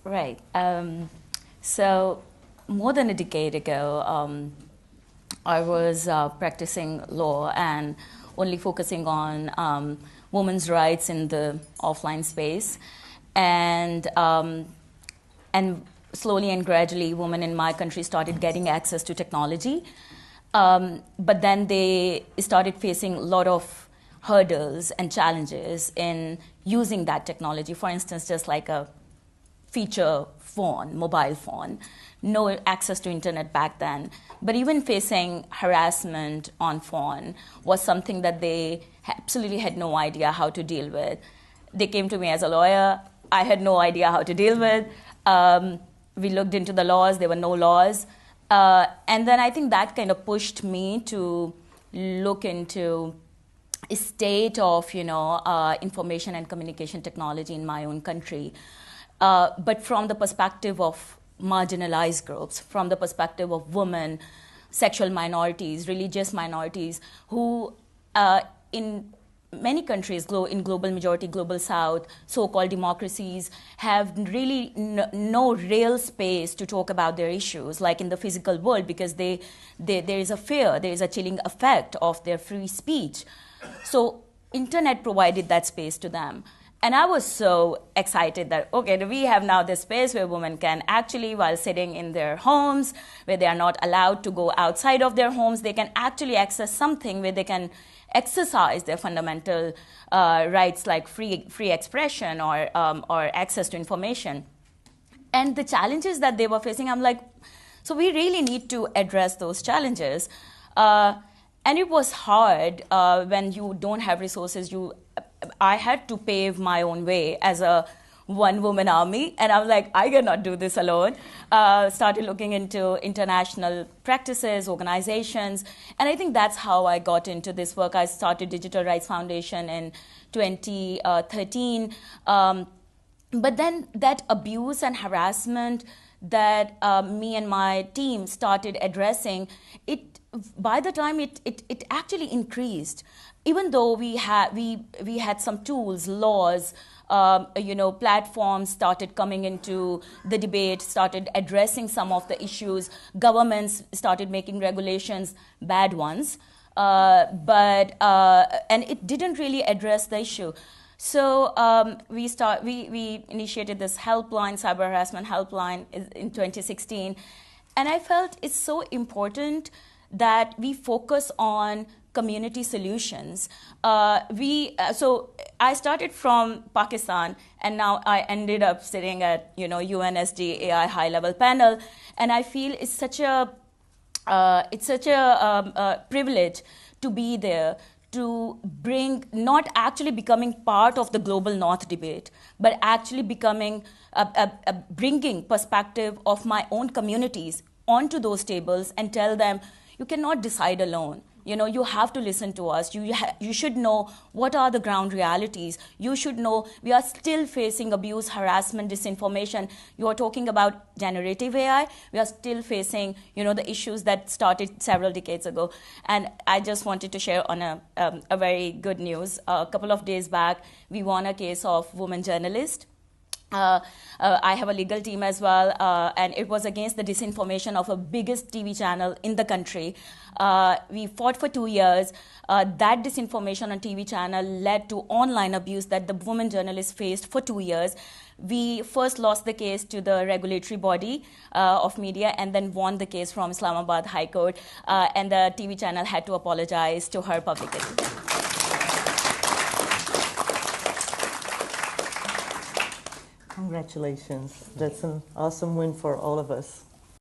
Right. So more than a decade ago, I was practicing law and only focusing on women's rights in the offline space, and and slowly and gradually, women in my country started getting access to technology. But then they started facing a lot of hurdles and challenges in using that technology. For instance, just like a feature phone, mobile phone, no access to internet back then. But even facing harassment on phone was something that they absolutely had no idea how to deal with. They came to me as a lawyer. I had no idea how to deal with. We looked into the laws. There were no laws. And then I think that kind of pushed me to look into a state of, information and communication technology in my own country. But from the perspective of marginalized groups, from the perspective of women, sexual minorities, religious minorities, who in many countries, in global majority, global south, so-called democracies, have really no real space to talk about their issues, like in the physical world, because there is a fear, there is a chilling effect of their free speech. So internet provided that space to them. And I was so excited that, okay, we have now this space where women can actually, while sitting in their homes, where they are not allowed to go outside of their homes, they can actually access something where they can exercise their fundamental rights like free expression or access to information. And the challenges that they were facing, I'm like, so we really need to address those challenges. And it was hard when you don't have resources. I had to pave my own way as a one-woman army, and I was like, I cannot do this alone. Started looking into international practices, organizations, and I think that's how I got into this work. I started Digital Rights Foundation in 2013, but then that abuse and harassment that me and my team started addressing, by the time it actually increased. Even though we had some tools, laws, platforms started coming into the debate, started addressing some of the issues. Governments started making regulations, bad ones, and it didn't really address the issue. So we initiated this helpline, cyber harassment helpline, in 2016, and I felt it's so important that we focus on community solutions. So I started from Pakistan, and now I ended up sitting at UNSD AI high level panel, and I feel it's such a privilege to be there, to bring, not actually becoming part of the global north debate, but actually becoming bringing perspective of my own communities onto those tables and tell them, you cannot decide alone. You have to listen to us. You should know what are the ground realities. You should know we are still facing abuse, harassment, disinformation. You are talking about generative AI. We are still facing, the issues that started several decades ago. And I just wanted to share on a very good news. A couple of days back, we won a case of woman journalist. I have a legal team as well, and it was against the disinformation of a biggest TV channel in the country. We fought for 2 years. That disinformation on TV channel led to online abuse that the woman journalist faced for 2 years. We first lost the case to the regulatory body of media and then won the case from Islamabad High Court, and the TV channel had to apologize to her publicly. Congratulations. That's an awesome win for all of us.